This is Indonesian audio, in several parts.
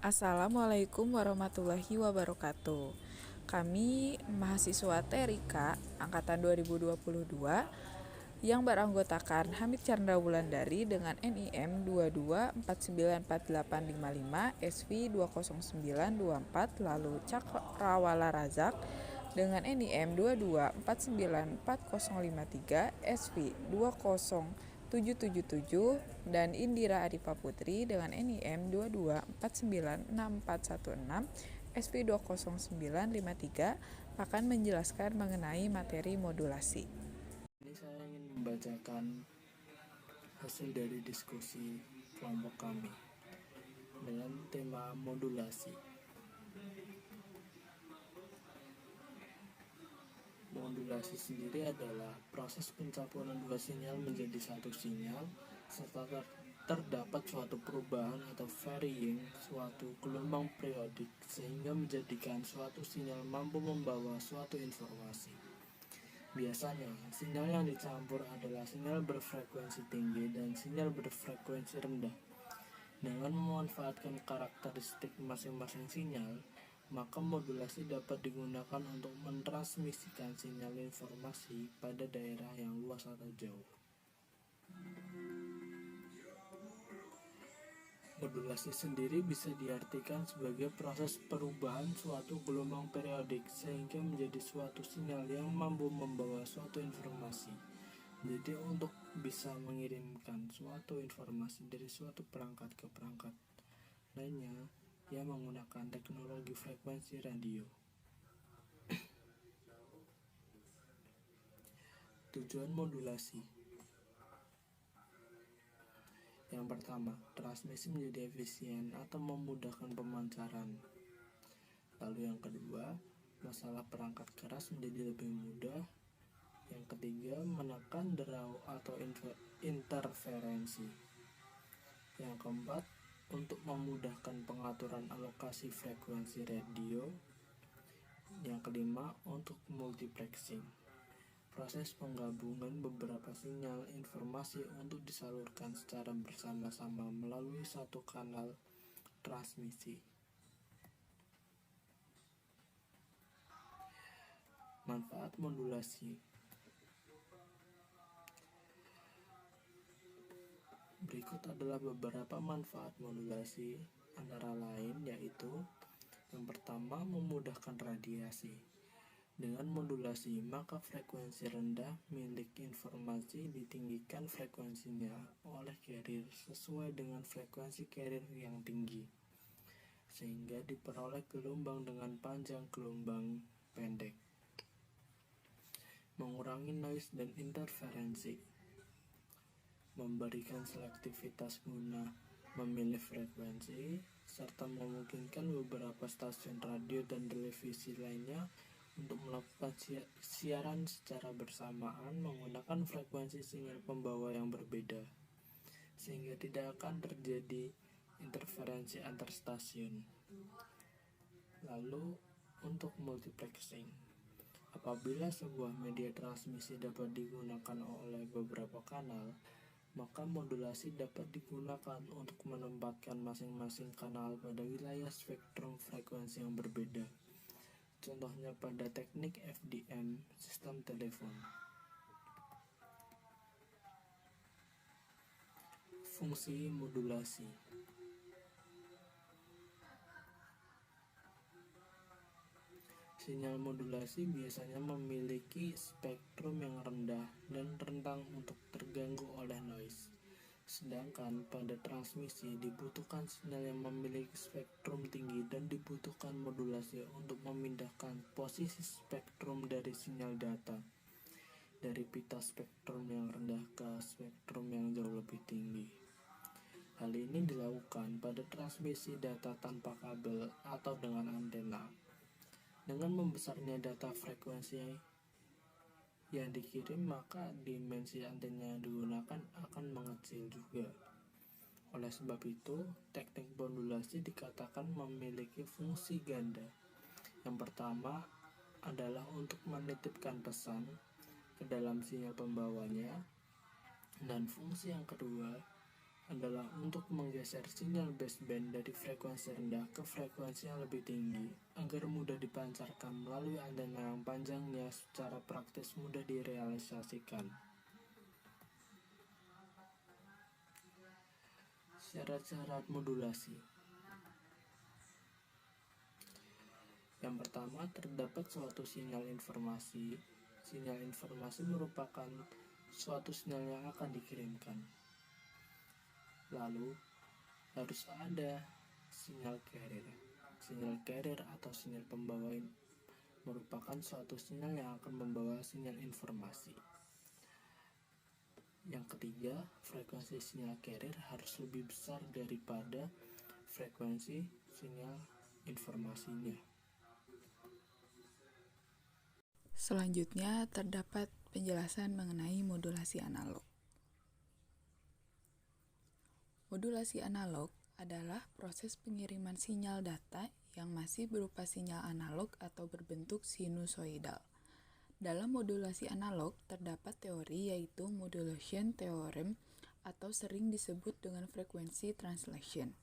Assalamualaikum warahmatullahi wabarakatuh. Kami mahasiswa TRIK angkatan 2022 yang beranggotakan Hamid Chandra Wulandari dengan NIM 22494855 SV 20924, lalu Cakrawala Razak dengan NIM 22494053 SV 20777 dan Indira Adipa Putri dengan NIM 22496416 SV 20953 akan menjelaskan mengenai materi modulasi. Ini saya ingin membacakan hasil dari diskusi kelompok kami dengan tema modulasi. Modulasi sendiri adalah proses pencampuran dua sinyal menjadi satu sinyal serta terdapat suatu perubahan atau varying suatu gelombang periodik sehingga menjadikan suatu sinyal mampu membawa suatu informasi. Biasanya, sinyal yang dicampur adalah sinyal berfrekuensi tinggi dan sinyal berfrekuensi rendah. Dengan memanfaatkan karakteristik masing-masing sinyal, maka modulasi dapat digunakan untuk mentransmisikan sinyal informasi pada daerah yang luas atau jauh. Modulasi sendiri bisa diartikan sebagai proses perubahan suatu gelombang periodik sehingga menjadi suatu sinyal yang mampu membawa suatu informasi. Jadi untuk bisa mengirimkan suatu informasi dari suatu perangkat ke perangkat lainnya, ia menggunakan teknologi frekuensi radio. Tujuan modulasi. Yang pertama, transmisi menjadi efisien atau memudahkan pemancaran. Lalu yang kedua, masalah perangkat keras menjadi lebih mudah. Yang ketiga, menekan derau atau interferensi. Yang keempat, untuk memudahkan pengaturan alokasi frekuensi radio. Yang kelima, untuk multiplexing. Proses penggabungan beberapa sinyal informasi untuk disalurkan secara bersama-sama melalui satu kanal transmisi. Manfaat modulasi. Berikut adalah beberapa manfaat modulasi, antara lain yaitu: yang pertama, memudahkan radiasi. Dengan modulasi, maka frekuensi rendah milik informasi ditinggikan frekuensinya oleh carrier sesuai dengan frekuensi carrier yang tinggi, sehingga diperoleh gelombang dengan panjang gelombang pendek. Mengurangi noise dan interferensi. Memberikan selektivitas guna memilih frekuensi, serta memungkinkan beberapa stasiun radio dan televisi lainnya untuk melakukan siaran secara bersamaan menggunakan frekuensi sinyal pembawa yang berbeda, sehingga tidak akan terjadi interferensi antar stasiun. Lalu untuk multiplexing, apabila sebuah media transmisi dapat digunakan oleh beberapa kanal, maka modulasi dapat digunakan untuk menempatkan masing-masing kanal pada wilayah spektrum frekuensi yang berbeda. Contohnya pada teknik FDM, sistem telepon. Fungsi modulasi. Sinyal modulasi biasanya memiliki spektrum yang rendah dan rentan untuk terganggu oleh noise. Sedangkan pada transmisi dibutuhkan sinyal yang memiliki spektrum tinggi dan dibutuhkan modulasi untuk memindahkan posisi spektrum dari sinyal data dari pita spektrum yang rendah ke spektrum yang jauh lebih tinggi. Hal ini dilakukan pada transmisi data tanpa kabel atau dengan antena. Dengan membesarnya data frekuensi yang dikirim, maka dimensi antena yang digunakan akan mengecil juga. Oleh sebab itu, teknik modulasi dikatakan memiliki fungsi ganda. Yang pertama adalah untuk menitipkan pesan ke dalam sinyal pembawanya, dan fungsi yang kedua adalah untuk menggeser sinyal baseband dari frekuensi rendah ke frekuensi yang lebih tinggi agar mudah dipancarkan melalui antena yang panjangnya secara praktis mudah direalisasikan. Syarat-syarat modulasi. Yang pertama, terdapat suatu sinyal informasi. Sinyal informasi merupakan suatu sinyal yang akan dikirimkan. Lalu, harus ada sinyal carrier. Sinyal carrier atau sinyal pembawa merupakan suatu sinyal yang akan membawa sinyal informasi. Yang ketiga, frekuensi sinyal carrier harus lebih besar daripada frekuensi sinyal informasinya. Selanjutnya terdapat penjelasan mengenai modulasi analog. Modulasi analog adalah proses pengiriman sinyal data yang masih berupa sinyal analog atau berbentuk sinusoidal. Dalam modulasi analog terdapat teori yaitu modulation theorem atau sering disebut dengan frekuensi translation.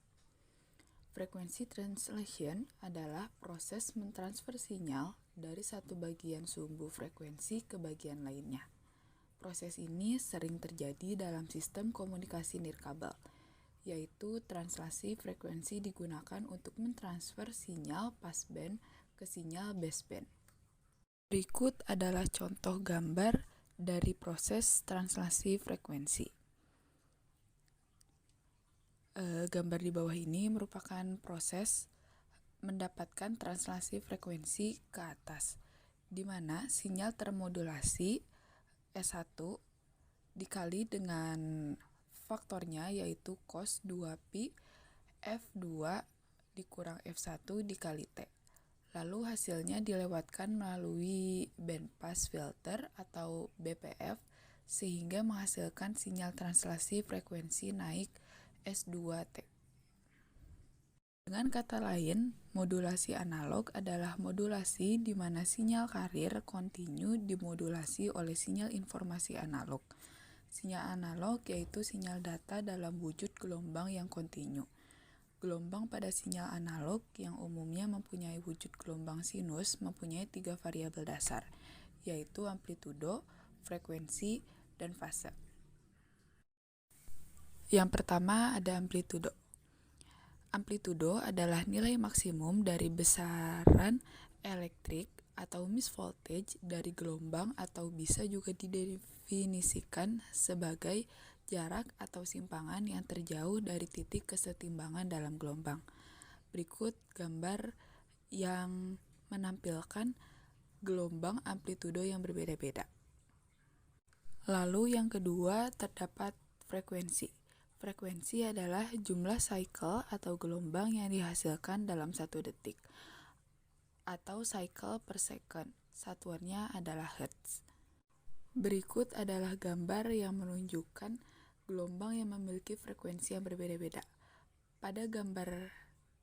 Frekuensi translation adalah proses mentransfer sinyal dari satu bagian sumbu frekuensi ke bagian lainnya. Proses ini sering terjadi dalam sistem komunikasi nirkabel, yaitu translasi frekuensi digunakan untuk mentransfer sinyal passband ke sinyal baseband. Berikut adalah contoh gambar dari proses translasi frekuensi. Gambar di bawah ini merupakan proses mendapatkan translasi frekuensi ke atas, di mana sinyal termodulasi S1 dikali dengan faktornya yaitu cos 2pi F2 dikurang F1 dikali T. Lalu hasilnya dilewatkan melalui bandpass filter atau BPF sehingga menghasilkan sinyal translasi frekuensi naik S2T. Dengan kata lain, modulasi analog adalah modulasi di mana sinyal carrier kontinu dimodulasi oleh sinyal informasi analog. Sinyal analog yaitu sinyal data dalam wujud gelombang yang kontinu. Gelombang pada sinyal analog yang umumnya mempunyai wujud gelombang sinus mempunyai 3 variabel dasar, yaitu amplitudo, frekuensi, dan fase. Yang pertama ada amplitudo. Amplitudo adalah nilai maksimum dari besaran elektrik atau misvoltage dari gelombang atau bisa juga didefinisikan sebagai jarak atau simpangan yang terjauh dari titik kesetimbangan dalam gelombang. Berikut gambar yang menampilkan gelombang amplitudo yang berbeda-beda. Lalu yang kedua terdapat frekuensi. Frekuensi adalah jumlah cycle atau gelombang yang dihasilkan dalam 1 detik atau cycle per second. Satuannya adalah hertz. Berikut adalah gambar yang menunjukkan gelombang yang memiliki frekuensi yang berbeda-beda. Pada gambar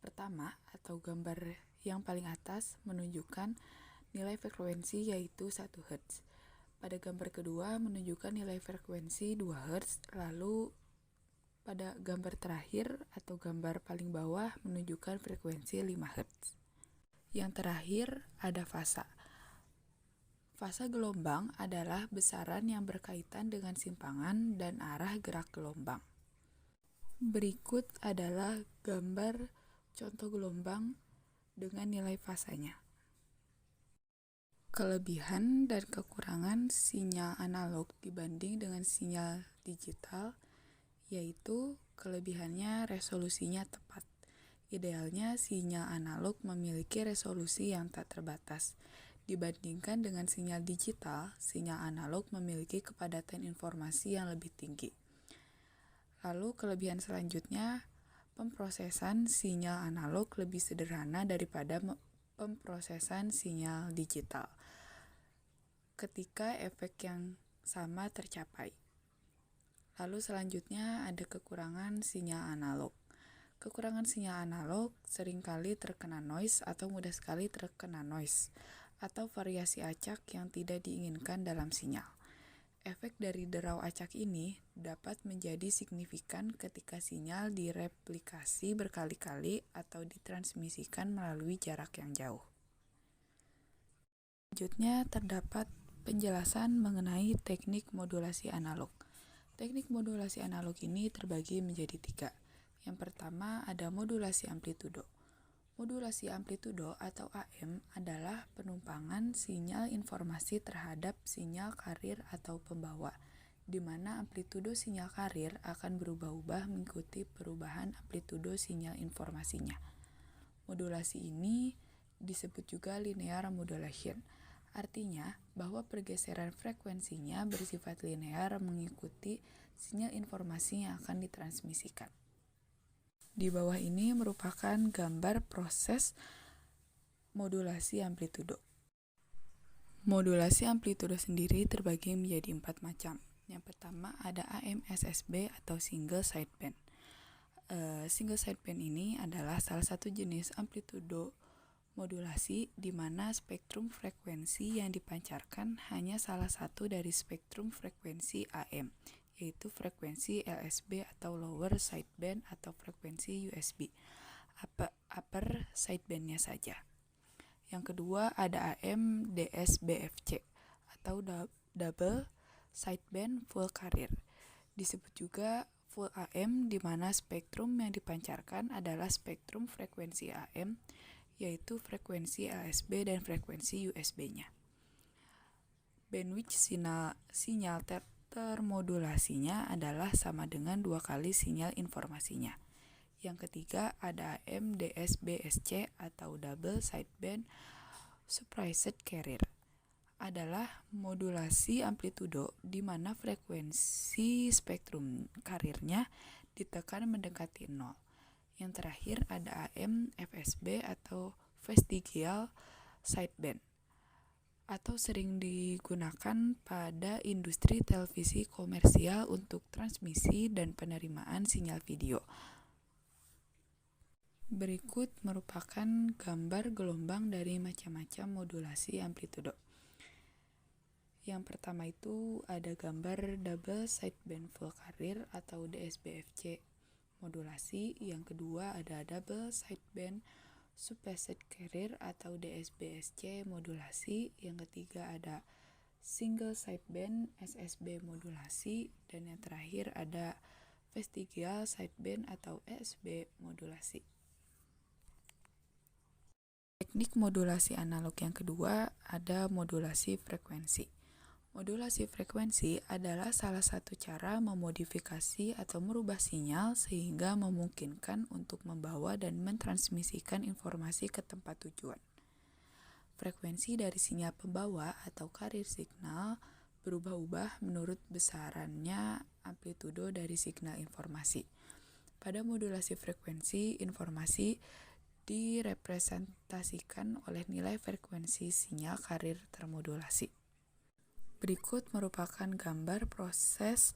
pertama atau gambar yang paling atas menunjukkan nilai frekuensi yaitu 1 Hz. Pada gambar kedua menunjukkan nilai frekuensi 2 Hz, lalu pada gambar terakhir atau gambar paling bawah menunjukkan frekuensi 5 Hz. Yang terakhir ada fasa. Fasa gelombang adalah besaran yang berkaitan dengan simpangan dan arah gerak gelombang. Berikut adalah gambar contoh gelombang dengan nilai fasanya. Kelebihan dan kekurangan sinyal analog dibanding dengan sinyal digital, yaitu kelebihannya resolusinya tepat. Idealnya sinyal analog memiliki resolusi yang tak terbatas. Dibandingkan dengan sinyal digital, sinyal analog memiliki kepadatan informasi yang lebih tinggi. Lalu kelebihan selanjutnya, pemrosesan sinyal analog lebih sederhana daripada pemrosesan sinyal digital ketika efek yang sama tercapai. Lalu selanjutnya ada kekurangan sinyal analog. Kekurangan sinyal analog seringkali terkena noise atau mudah sekali terkena noise atau variasi acak yang tidak diinginkan dalam sinyal. Efek dari derau acak ini dapat menjadi signifikan ketika sinyal direplikasi berkali-kali atau ditransmisikan melalui jarak yang jauh. Selanjutnya terdapat penjelasan mengenai teknik modulasi analog. Teknik modulasi analog ini terbagi menjadi 3. Yang pertama ada modulasi amplitudo. Modulasi amplitudo atau AM adalah penumpangan sinyal informasi terhadap sinyal karir atau pembawa, di mana amplitudo sinyal karir akan berubah-ubah mengikuti perubahan amplitudo sinyal informasinya. Modulasi ini disebut juga linear modulation, artinya bahwa pergeseran frekuensinya bersifat linear mengikuti sinyal informasi yang akan ditransmisikan. Di bawah ini merupakan gambar proses modulasi amplitudo. Modulasi amplitudo sendiri terbagi menjadi 4 macam. Yang pertama ada AM/SSB atau single sideband. Single sideband ini adalah salah satu jenis amplitudo modulasi di mana spektrum frekuensi yang dipancarkan hanya salah satu dari spektrum frekuensi AM, yaitu frekuensi LSB atau lower sideband atau frekuensi USB, upper sidebandnya saja. Yang kedua ada AM/DSBFC atau double sideband full carrier. Disebut juga full AM di mana spektrum yang dipancarkan adalah spektrum frekuensi AM, yaitu frekuensi LSB dan frekuensi USB-nya. Bandwidth sinyal termodulasinya adalah sama dengan 2 kali sinyal informasinya. Yang ketiga ada AM/DSBSC atau double sideband suppressed carrier. Adalah modulasi amplitudo di mana frekuensi spektrum karirnya ditekan mendekati 0. Yang terakhir ada AM/FSB atau vestigial sideband, atau sering digunakan pada industri televisi komersial untuk transmisi dan penerimaan sinyal video. Berikut merupakan gambar gelombang dari macam-macam modulasi amplitudo. Yang pertama itu ada gambar double sideband full carrier atau DSBFC modulasi. Yang kedua ada double sideband suppressed carrier atau DSBSC modulasi. Yang ketiga ada single sideband SSB modulasi. Dan yang terakhir ada vestigial sideband atau ESB modulasi. Teknik modulasi analog yang kedua ada modulasi frekuensi. Modulasi frekuensi adalah salah satu cara memodifikasi atau merubah sinyal sehingga memungkinkan untuk membawa dan mentransmisikan informasi ke tempat tujuan. Frekuensi dari sinyal pembawa atau carrier signal berubah-ubah menurut besarannya amplitudo dari signal informasi. Pada modulasi frekuensi, informasi direpresentasikan oleh nilai frekuensi sinyal carrier termodulasi. Berikut merupakan gambar proses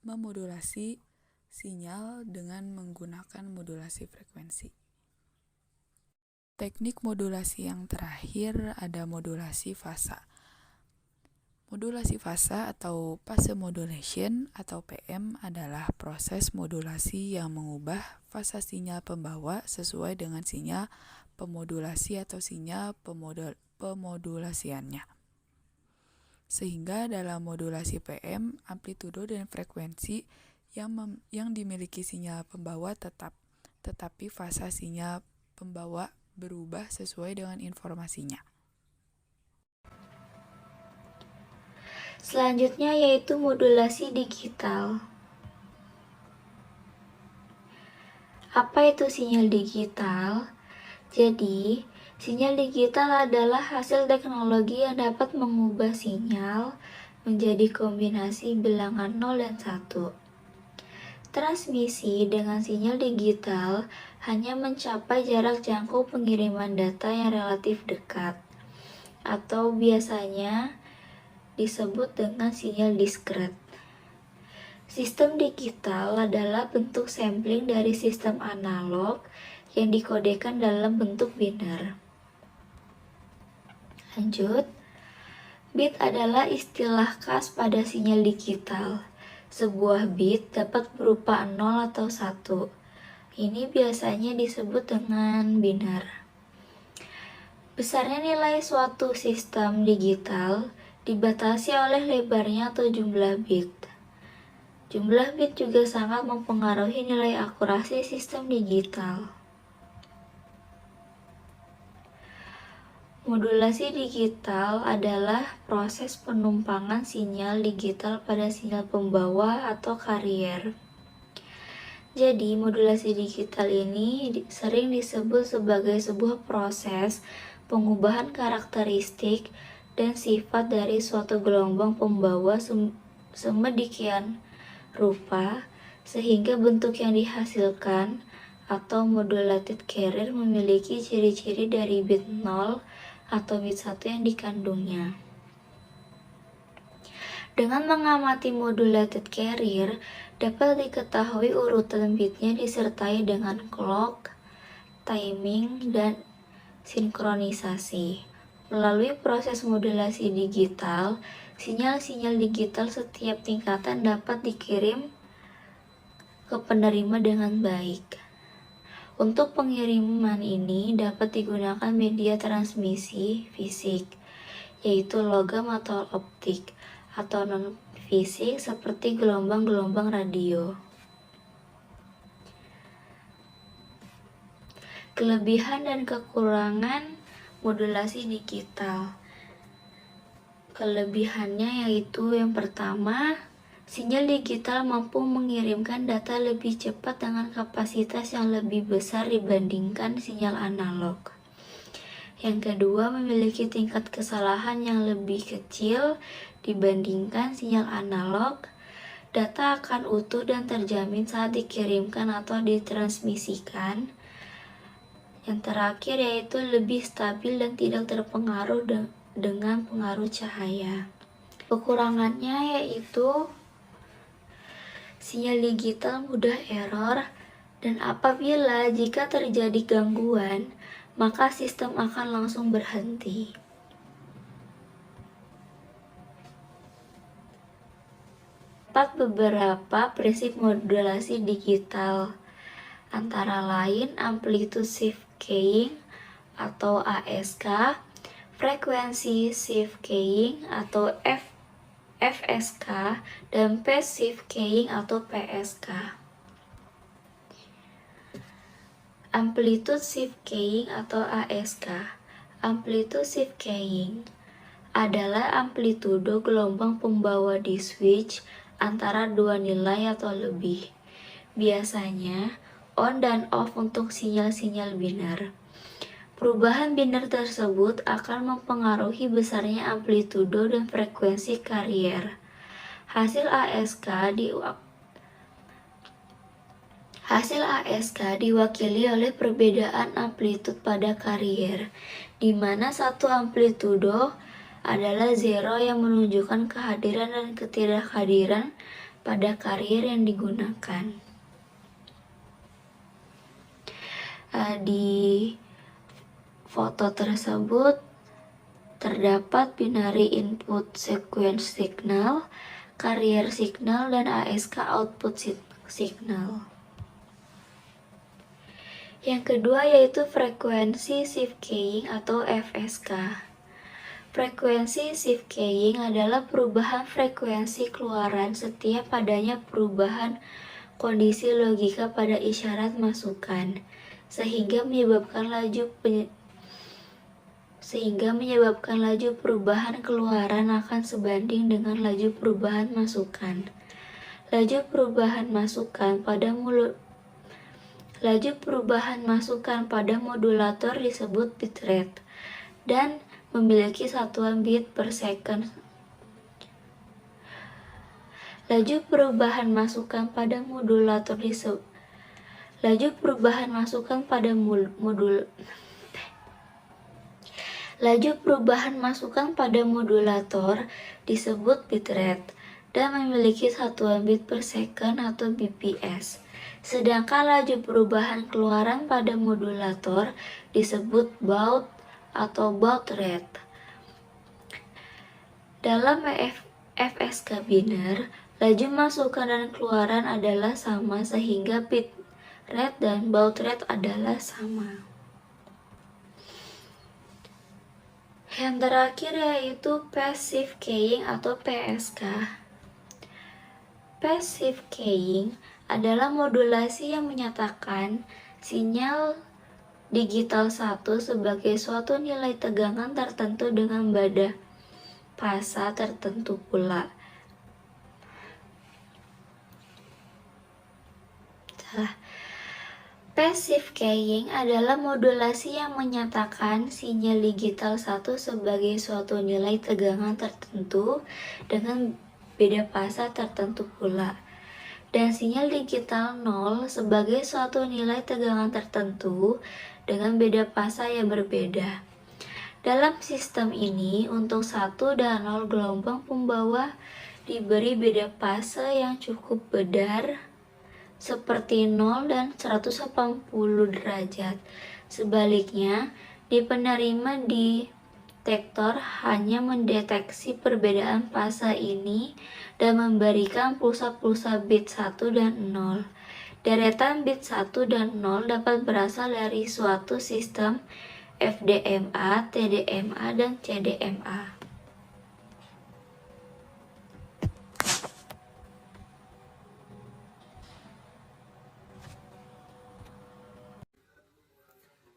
memodulasi sinyal dengan menggunakan modulasi frekuensi. Teknik modulasi yang terakhir ada modulasi fasa. Modulasi fasa atau phase modulation atau PM adalah proses modulasi yang mengubah fasa sinyal pembawa sesuai dengan sinyal pemodulasi atau sinyal pemodulasiannya. Sehingga dalam modulasi PM, amplitudo dan frekuensi yang dimiliki sinyal pembawa tetap, tetapi fasa sinyal pembawa berubah sesuai dengan informasinya. Selanjutnya yaitu modulasi digital. Apa itu sinyal digital? Jadi, sinyal digital adalah hasil teknologi yang dapat mengubah sinyal menjadi kombinasi bilangan 0 dan 1. Transmisi dengan sinyal digital hanya mencapai jarak jangkau pengiriman data yang relatif dekat, atau biasanya disebut dengan sinyal diskret. Sistem digital adalah bentuk sampling dari sistem analog yang dikodekan dalam bentuk biner. Lanjut, Bit adalah istilah khas pada sinyal digital. Sebuah bit dapat berupa 0 atau 1. Ini biasanya disebut dengan binar. Besarnya nilai suatu sistem digital dibatasi oleh lebarnya atau jumlah bit. Jumlah bit juga sangat mempengaruhi nilai akurasi sistem digital. Modulasi digital adalah proses penumpangan sinyal digital pada sinyal pembawa atau carrier. Jadi, modulasi digital ini sering disebut sebagai sebuah proses pengubahan karakteristik dan sifat dari suatu gelombang pembawa semedemikian rupa sehingga bentuk yang dihasilkan atau modulated carrier memiliki ciri-ciri dari bit 0 atau bit 1 yang dikandungnya. Dengan mengamati modulated carrier, dapat diketahui urutan bitnya disertai dengan clock, timing, dan sinkronisasi. Melalui proses modulasi digital, sinyal-sinyal digital setiap tingkatan dapat dikirim ke penerima dengan baik. Untuk pengiriman ini dapat digunakan media transmisi fisik, yaitu logam atau optik, atau non-fisik seperti gelombang-gelombang radio. Kelebihan dan kekurangan modulasi digital. Kelebihannya yaitu yang pertama, sinyal digital mampu mengirimkan data lebih cepat dengan kapasitas yang lebih besar dibandingkan sinyal analog. Yang kedua, memiliki tingkat kesalahan yang lebih kecil dibandingkan sinyal analog. Data akan utuh dan terjamin saat dikirimkan atau ditransmisikan. Yang terakhir yaitu lebih stabil dan tidak terpengaruh dengan pengaruh cahaya. Kekurangannya yaitu sinyal digital mudah error, dan apabila jika terjadi gangguan, maka sistem akan langsung berhenti. Terdapat beberapa prinsip modulasi digital, antara lain amplitude shift keying atau ASK, frekuensi shift keying atau FSK, dan phase shift keying atau PSK. Amplitude shift keying atau ASK. Amplitude shift keying adalah amplitudo gelombang pembawa di switch antara dua nilai atau lebih. Biasanya on dan off untuk sinyal-sinyal binar. Perubahan binar tersebut akan mempengaruhi besarnya amplitudo dan frekuensi carrier. Hasil ASK diwakili oleh perbedaan amplitude pada carrier, di mana satu amplitudo adalah zero yang menunjukkan kehadiran dan ketidakhadiran pada carrier yang digunakan. Di foto tersebut terdapat binary input sequence signal, carrier signal, dan ASK output signal. Yang kedua yaitu frekuensi shift keying atau FSK. Frekuensi shift keying adalah perubahan frekuensi keluaran setiap adanya perubahan kondisi logika pada isyarat masukan, sehingga menyebabkan laju perubahan keluaran akan sebanding dengan laju perubahan masukan. Laju perubahan masukan pada modulator disebut bitrate dan memiliki satuan bit per second. Laju perubahan masukan pada modulator disebut bitrate dan memiliki satuan bit per second atau bps. Sedangkan laju perubahan keluaran pada modulator disebut baud atau baud rate. Dalam FSK biner, laju masukan dan keluaran adalah sama sehingga bit rate dan baud rate adalah sama. Yang terakhir yaitu passive keying atau PSK. Passive keying adalah modulasi yang menyatakan sinyal digital 1 sebagai suatu nilai tegangan tertentu dengan pada fasa tertentu pula. Passive keying adalah modulasi yang menyatakan sinyal digital 1 sebagai suatu nilai tegangan tertentu dengan beda fasa tertentu pula, dan sinyal digital 0 sebagai suatu nilai tegangan tertentu dengan beda fasa yang berbeda. Dalam sistem ini, untuk 1 dan 0 gelombang pembawa diberi beda fase yang cukup bedar, seperti 0 dan 180 derajat. Sebaliknya, di penerima detektor hanya mendeteksi perbedaan fase ini dan memberikan pulsa-pulsa bit 1 dan 0. Deretan bit 1 dan 0 dapat berasal dari suatu sistem FDMA, TDMA, dan CDMA.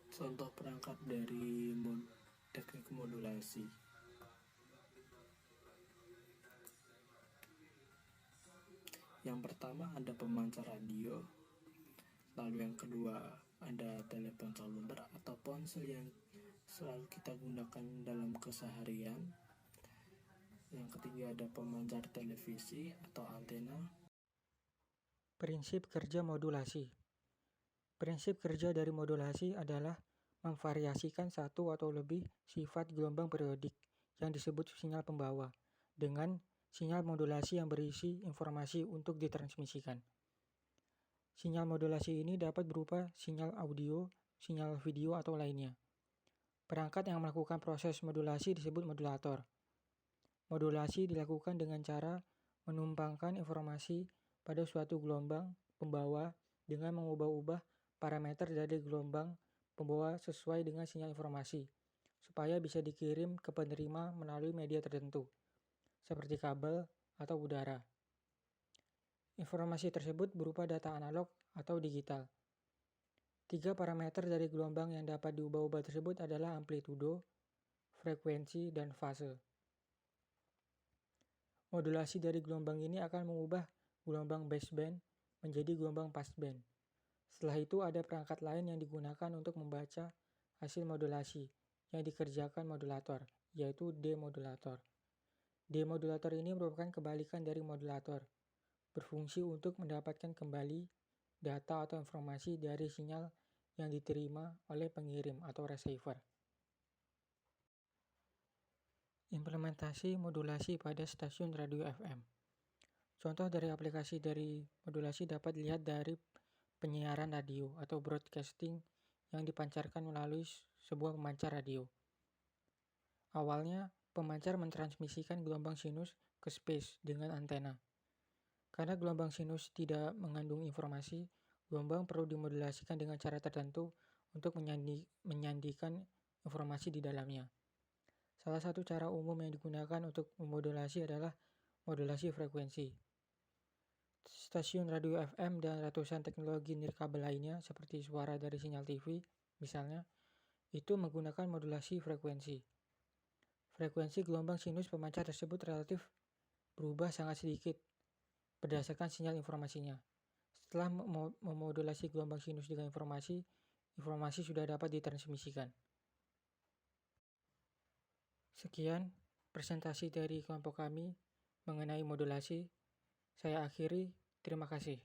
Contoh perangkat dari teknik modulasi. Yang pertama ada pemancar radio, lalu yang kedua ada telepon seluler atau ponsel yang selalu kita gunakan dalam keseharian. Yang ketiga ada pemancar televisi atau antena. Prinsip kerja modulasi. Prinsip kerja dari modulasi adalah memvariasikan satu atau lebih sifat gelombang periodik yang disebut sinyal pembawa dengan sinyal modulasi yang berisi informasi untuk ditransmisikan. Sinyal modulasi ini dapat berupa sinyal audio, sinyal video, atau lainnya. Perangkat yang melakukan proses modulasi disebut modulator. Modulasi dilakukan dengan cara menumpangkan informasi pada suatu gelombang pembawa dengan mengubah-ubah parameter dari gelombang pembawa sesuai dengan sinyal informasi, supaya bisa dikirim ke penerima melalui media tertentu, seperti kabel atau udara. Informasi tersebut berupa data analog atau digital. 3 parameter dari gelombang yang dapat diubah-ubah tersebut adalah amplitudo, frekuensi, dan fase. Modulasi dari gelombang ini akan mengubah gelombang baseband menjadi gelombang passband. Setelah itu ada perangkat lain yang digunakan untuk membaca hasil modulasi yang dikerjakan modulator, yaitu demodulator. Demodulator ini merupakan kebalikan dari modulator, berfungsi untuk mendapatkan kembali data atau informasi dari sinyal yang diterima oleh pengirim atau receiver. Implementasi modulasi pada stasiun radio FM. Contoh dari aplikasi dari modulasi dapat dilihat dari penyiaran radio atau broadcasting yang dipancarkan melalui sebuah pemancar radio. Awalnya, pemancar mentransmisikan gelombang sinus ke space dengan antena. Karena gelombang sinus tidak mengandung informasi, gelombang perlu dimodulasikan dengan cara tertentu untuk menyandikan informasi di dalamnya. Salah satu cara umum yang digunakan untuk memodulasi adalah modulasi frekuensi. Stasiun radio FM dan ratusan teknologi nirkabel lainnya seperti suara dari sinyal TV, misalnya, itu menggunakan modulasi frekuensi. Frekuensi gelombang sinus pemancar tersebut relatif berubah sangat sedikit berdasarkan sinyal informasinya. Setelah memodulasi gelombang sinus dengan informasi sudah dapat ditransmisikan. Sekian presentasi dari kelompok kami mengenai modulasi. Saya akhiri, terima kasih.